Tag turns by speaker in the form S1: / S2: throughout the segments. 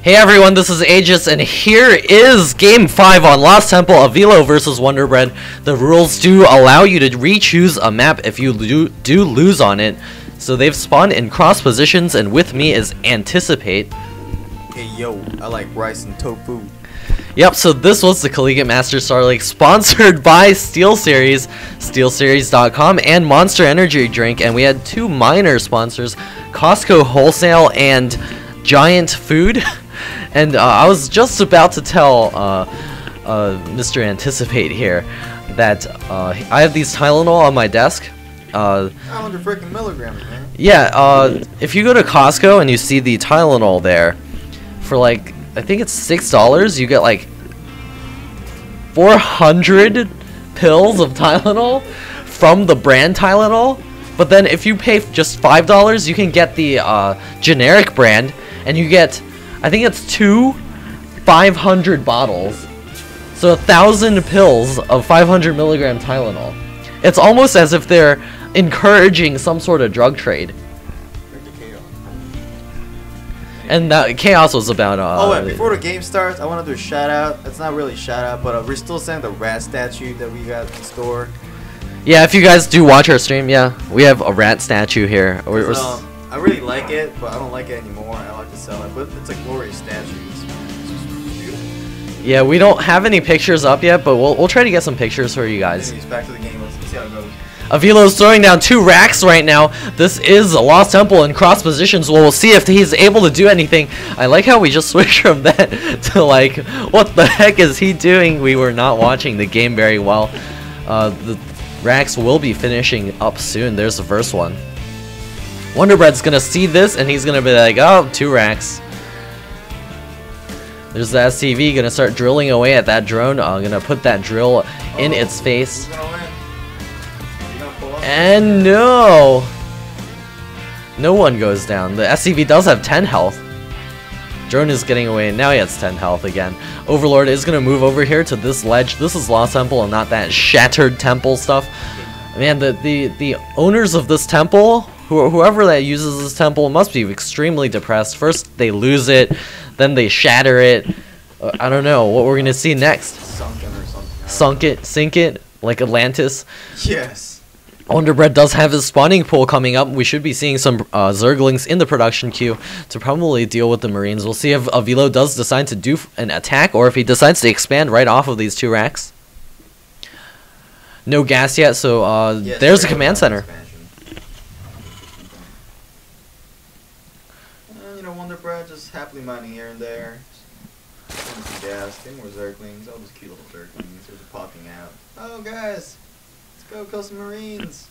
S1: Hey everyone, this is Aegis, and here is Game 5 on Lost Temple, Avilo versus Wonder Bread. The rules do allow you to re-choose a map if you do lose on it. So they've spawned in cross positions, and with me is Anticipate.
S2: Hey yo, I like rice and tofu.
S1: Yep, so this was the Collegiate Master StarLeague, sponsored by SteelSeries, SteelSeries.com, and Monster Energy Drink, and we had two minor sponsors, Costco Wholesale and Giant Food. And I was just about to tell Mr. Anticipate here that I have these Tylenol on my desk.
S2: 100 freaking milligrams, man.
S1: Yeah, if you go to Costco and you see the Tylenol there, for like, I think it's $6, you get like 400 pills of Tylenol from the brand Tylenol. But then if you pay just $5, you can get the generic brand, and you get, I think it's 500 bottles. So 1,000 pills of 500 milligram Tylenol. It's almost as if they're encouraging some sort of drug trade. And that chaos was about
S2: oh wait, before the game starts, I want to do a shout out. It's not really a shout out, but we're still sending the rat statue that we got in the store.
S1: Yeah, if you guys do watch our stream, yeah, we have a rat statue here.
S2: I really like it, but I don't like it anymore. I like to sell it, but it's a glorious statue. It's just beautiful.
S1: Yeah, we don't have any pictures up yet, but we'll try to get some pictures for you guys.
S2: Anyways, back to the game. Let's see how it goes.
S1: Avilo's throwing down 2 racks right now. This is a Lost Temple in cross positions. Well, we'll see if he's able to do anything. I like how we just switched from that to like, what the heck is he doing? We were not watching the game very well. The racks will be finishing up soon. There's the first one. Wonder Bread's gonna see this and he's gonna be like, oh, 2 racks. There's the SCV gonna start drilling away at that drone. Gonna put that drill in its face. And no one goes down. The SCV does have 10 health. Drone is getting away, and now he has 10 health again. Overlord is going to move over here to this ledge. This is Lost Temple and not that shattered temple stuff. Man, the owners of this temple, whoever that uses this temple, must be extremely depressed. First they lose it, then they shatter it. I don't know what we're going to see next.
S2: Sunken or something.
S1: Sink it, like Atlantis.
S2: Yes.
S1: Wonder Bread does have his spawning pool coming up. We should be seeing some Zerglings in the production queue to probably deal with the Marines. We'll see if Avilo does decide to do an attack or if he decides to expand right off of these 2 racks. No gas yet, so
S2: yes,
S1: there's a command center.
S2: You know, Wonder Bread just happily mining here and there. Some gas, 10 more Zerglings, all those cute little Zerglings are popping out. Oh guys! Go kill some Marines.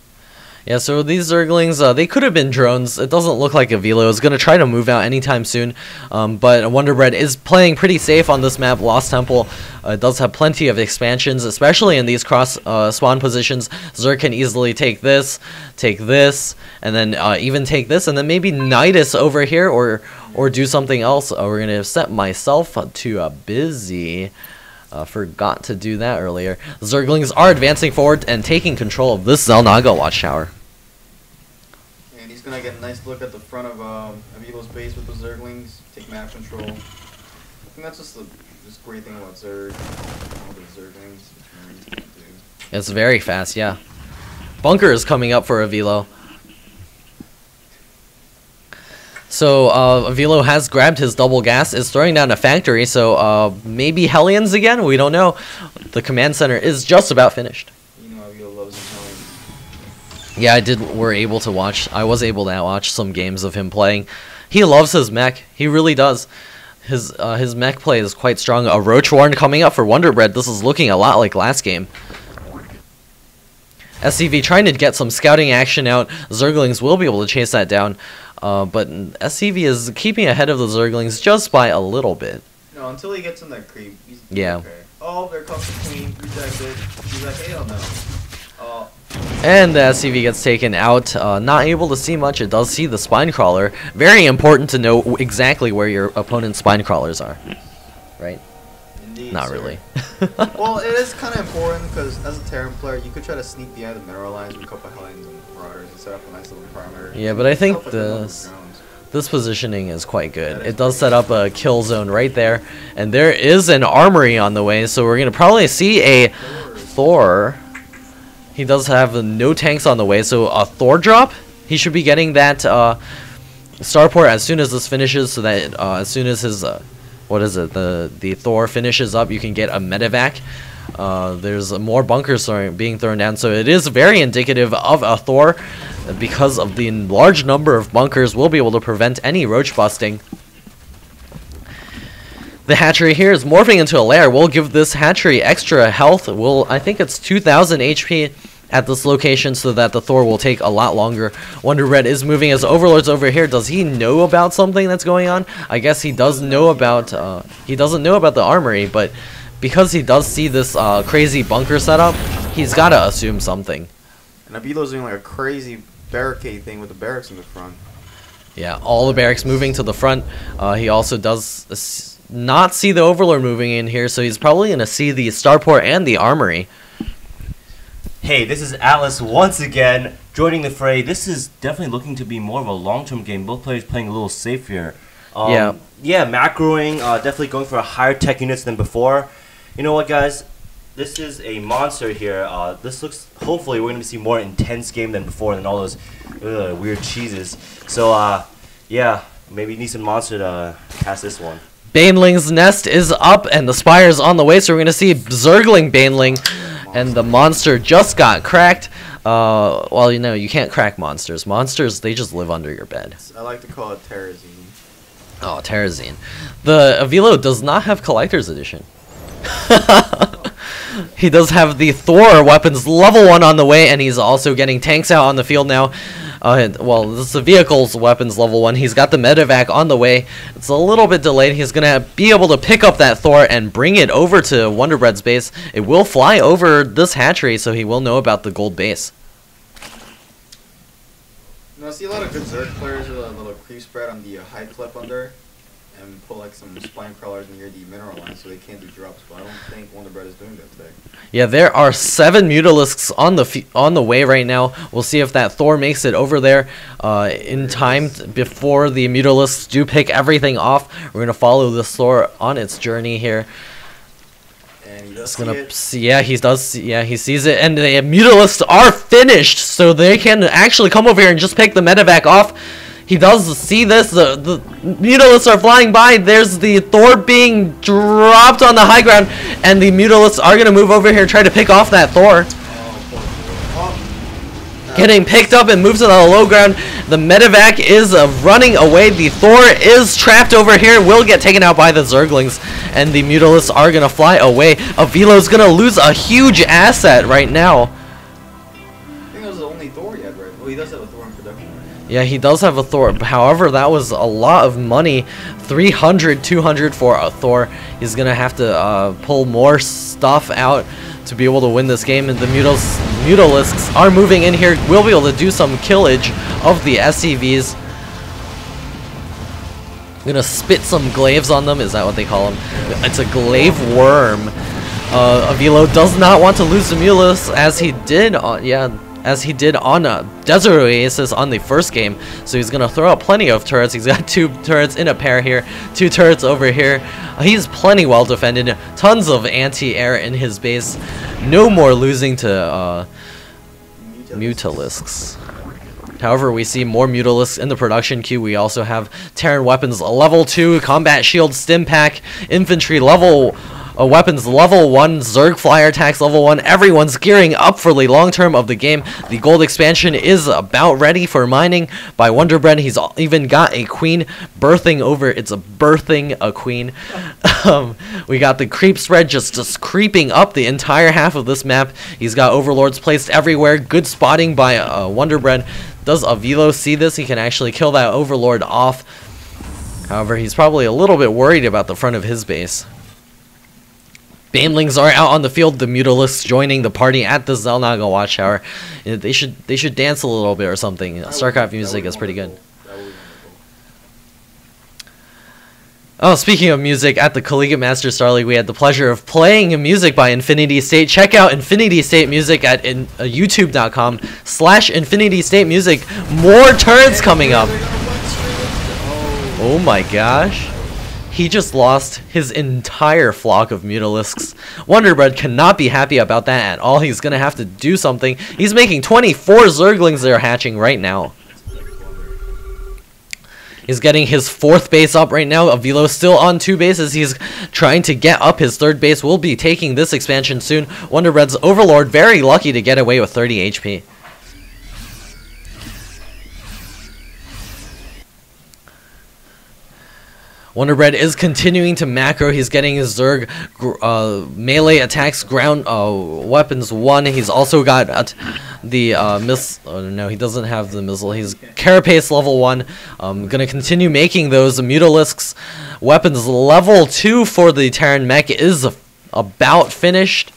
S1: Yeah, so these Zerglings, they could have been drones. It doesn't look like Avilo is going to try to move out anytime soon. But Wonder Bread is playing pretty safe on this map. Lost Temple does have plenty of expansions, especially in these cross spawn positions. Zerg can easily take this, and then even take this, and then maybe Nidus over here, or do something else. We're going to set myself to busy. Forgot to do that earlier. The Zerglings are advancing forward and taking control of this Zelnaga watchtower.
S2: And he's gonna get a nice look at the front of Avilo's base with the Zerglings, take map control. I think that's just the great thing about Zerg. All the Zerglings.
S1: It's very fast, yeah. Bunker is coming up for Avilo. So Avilo has grabbed his double gas, is throwing down a factory, so maybe Hellions again? We don't know. The command center is just about finished.
S2: You know Avilo loves his Hellions.
S1: Yeah, I was able to watch some games of him playing. He loves his mech. He really does. His mech play is quite strong. A Roach Warren coming up for Wonder Bread. This is looking a lot like last game. SCV trying to get some scouting action out. Zerglings will be able to chase that down. But SCV is keeping ahead of the Zerglings just by a little bit.
S2: No, until he gets in that creep.
S1: Yeah.
S2: Okay. Oh, there comes the queen. Rejected. He's like, hell no. Oh.
S1: And the SCV gets taken out. Not able to see much. It does see the spine crawler. Very important to know exactly where your opponent's spine crawlers are. Right?
S2: Indeed,
S1: Not
S2: sir.
S1: really.
S2: Well, it is kind of important because as a Terran player, you could try to sneak behind the mineral lines with a couple Hellions and Marauders and set up a nice little perimeter.
S1: Yeah, but I think the This positioning is quite good. It does set up a kill zone right there. And there is an armory on the way, so we're going to probably see a Thor. He does have no tanks on the way, so a Thor drop. He should be getting that starport as soon as this finishes, so that as soon as his the Thor finishes up, you can get a medevac. There's more bunkers being thrown down, so it is very indicative of a Thor. Because of the large number of bunkers, we'll be able to prevent any roach busting. The hatchery here is morphing into a lair. We'll give this hatchery extra health. I think it's 2,000 HP at this location, so that the Thor will take a lot longer. Wonder Red is moving as Overlord's over here. Does he know about something that's going on? I guess he does know about. He doesn't know about the armory, but because he does see this crazy bunker setup, he's got to assume something.
S2: And Abilo's doing like a crazy barricade thing with the barracks in the front.
S1: Yeah, all the barracks moving to the front. He also does not see the Overlord moving in here, so he's probably going to see the starport and the armory.
S3: Hey, this is Atlas once again joining the fray. This is definitely looking to be more of a long-term game. Both players playing a little safe here. Yeah, macroing, definitely going for a higher tech units than before. You know what, guys? This is a monster here. This looks, hopefully, we're going to see more intense game than before than all those weird cheeses. So, yeah, maybe need some monster to cast this one.
S1: Baneling's nest is up, and the spire's on the way, so we're going to see Zergling Baneling. And the monster just got cracked. Well, you know, you can't crack monsters. Monsters, they just live under your bed.
S2: I like to call it Terrazine.
S1: Oh, Terrazine. The Avilo does not have Collector's Edition. He does have the Thor weapons level 1 on the way, and he's also getting tanks out on the field now. Well, this is the vehicle's weapons level 1. He's got the medevac on the way. It's a little bit delayed. He's going to be able to pick up that Thor and bring it over to Wonder Bread's base. It will fly over this hatchery, so he will know about the gold base.
S2: You know, I see a lot of good Zerg players with a little creep spread on the high clip under. And put like some spine crawlers near the mineral line so they can't do drops, but I don't think Wonder Bread is doing that today.
S1: Yeah, there are 7 Mutalisks on the way right now. We'll see if that Thor makes it over there in time before the Mutalisks do pick everything off. We're gonna follow this Thor on its journey here.
S2: And he does
S1: he sees it, and the Mutalisks are finished, so they can actually come over here and just pick the medevac off. He does see this. The Mutalisks are flying by. There's the Thor being dropped on the high ground, and the Mutalisks are going to move over here and try to pick off that Thor. Getting picked up and moved to the low ground. The medevac is running away. The Thor is trapped over here. Will get taken out by the Zerglings, and the Mutalisks are going to fly away. Avilo's going to lose a huge asset right now.
S2: I think it was the only Thor yet, right? Well, he does have a Thor in production.
S1: Yeah, he does have a Thor. However, that was a lot of money. 300, 200 for a Thor. He's going to have to pull more stuff out to be able to win this game. And the Mutalisks are moving in here. We'll be able to do some killage of the SCVs. I'm going to spit some glaives on them. Is that what they call them? It's a glaive worm. Avilo does not want to lose the Mutalisks as he did on Desert Oasis on the first game. So he's going to throw out plenty of turrets. He's got 2 turrets in a pair here, 2 turrets over here. He's plenty well defended. Tons of anti-air in his base. No more losing to Mutalisks. However, we see more Mutalisks in the production queue. We also have Terran weapons level 2, combat shield, stim pack, infantry level weapons level 1, Zerg flyer attacks level 1. Everyone's gearing up for the long term of the game. The gold expansion is about ready for mining by Wonder Bread. He's even got a queen birthing over. It's birthing a queen. We got the creep spread just creeping up the entire half of this map. He's got overlords placed everywhere. Good spotting by Wonder Bread. Does Avilo see this? He can actually kill that overlord off. However, he's probably a little bit worried about the front of his base. Banelings are out on the field. The Mutalisks joining the party at the Xel'Naga Watchtower. They should dance a little bit or something. StarCraft music is pretty good. Oh, speaking of music, at the Collegiate Master StarLeague, we had the pleasure of playing music by Infinity State. Check out Infinity State Music at youtube.com/Infinity State Music. More turrets coming up. Oh my gosh. He just lost his entire flock of Mutalisks. Wonder Bread cannot be happy about that at all. He's going to have to do something. He's making 24 Zerglings that are hatching right now. He's getting his 4th base up right now. Avilo still on 2 bases. He's trying to get up his 3rd base. We'll be taking this expansion soon. Wonder Bread's Overlord very lucky to get away with 30 HP. Wonder Bread is continuing to macro. He's getting his Zerg melee attacks, ground weapons 1. He's also got the missile. Oh, no, he doesn't have the missile. He's Carapace level 1. Gonna continue making those Mutalisks. Weapons level 2 for the Terran mech is about finished.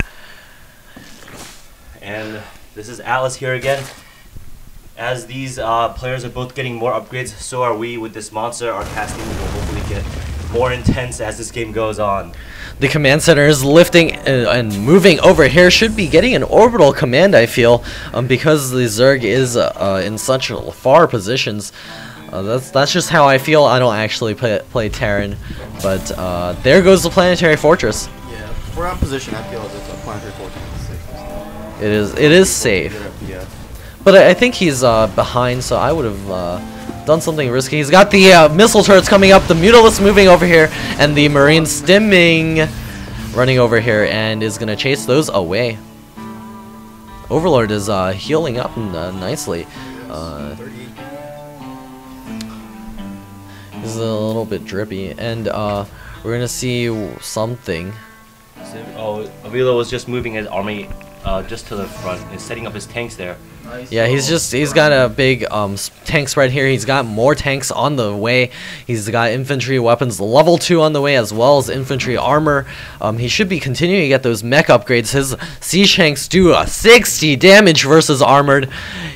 S3: And this is Atlas here again. As these players are both getting more upgrades, so are we with this monster. Our casting will hopefully get more intense as this game goes on.
S1: The command center is lifting and moving over here. Should be getting an orbital command, I feel, because the Zerg is in such far positions. That's just how I feel. I don't actually play Terran, but there goes the planetary fortress.
S2: Yeah, if we're on position, I feel as if the planetary fortress is safe.
S1: It is safe. But I think he's behind, so I would have done something risky. He's got the missile turrets coming up, the Mutalisk moving over here, and the Marine stimming running over here, and is going to chase those away. Overlord is healing up nicely. He's a little bit drippy, and we're going to see something.
S3: Oh, Avilo was just moving his army just to the front and setting up his tanks there.
S1: Yeah, he's got a big tank spread here. He's got more tanks on the way. He's got infantry weapons level 2 on the way, as well as infantry armor. He should be continuing to get those mech upgrades. His siege tanks do 60 damage versus armored.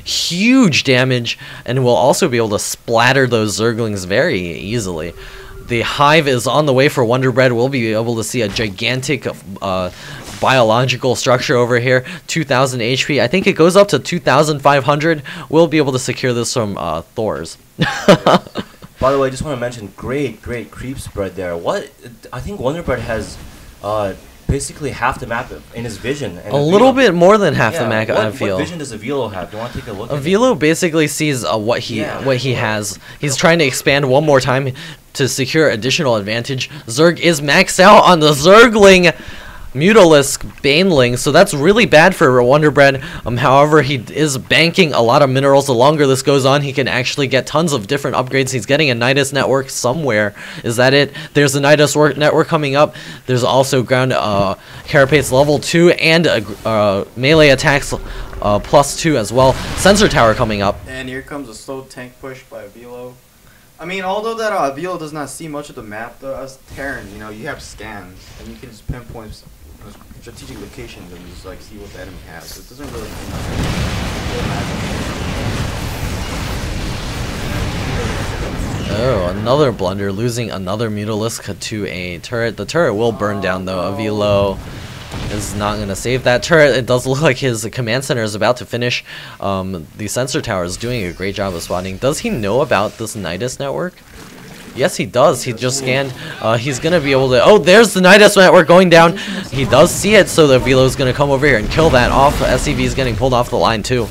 S1: Huge damage, and will also be able to splatter those Zerglings very easily. The hive is on the way for Wonder Bread. We'll be able to see a gigantic biological structure over here. 2,000 HP. I think it goes up to 2,500. We'll be able to secure this from Thor's.
S3: By the way, I just want to mention, great creep spread there. I think Wonder Bread has basically half the map in his vision. And
S1: a little bit more than half the map, I feel.
S3: What vision does Avilo have? Do you want to take a look at it?
S1: Avilo basically sees what he has. He's trying to expand one more time to secure additional advantage. Zerg is maxed out on the Zergling Mutalisk Baneling, so that's really bad for Wonder Bread. However, he is banking a lot of minerals. The longer this goes on, he can actually get tons of different upgrades. He's getting a Nidus network somewhere. Is that it? There's a Nidus network coming up. There's also ground Carapace level 2 and melee attacks +2 as well. Sensor tower coming up.
S2: And here comes a slow tank push by Avilo. I mean, although that Avilo does not see much of the map, though, as Terran, you know, you have scans, and you can just pinpoint strategic locations and just like see what the enemy has. So it doesn't really
S1: Oh, another blunder, losing another Mutalisk to a turret. The turret will burn down though. Avilo is not going to save that turret. It does look like his command center is about to finish. The sensor tower is doing a great job of spotting. Does he know about this Nidus network? Yes, he does. He just scanned. He's going to be able to... Oh, there's the Nidus network going down. He does see it, so the Velo is going to come over here and kill that off. SCV is getting pulled off the line, too.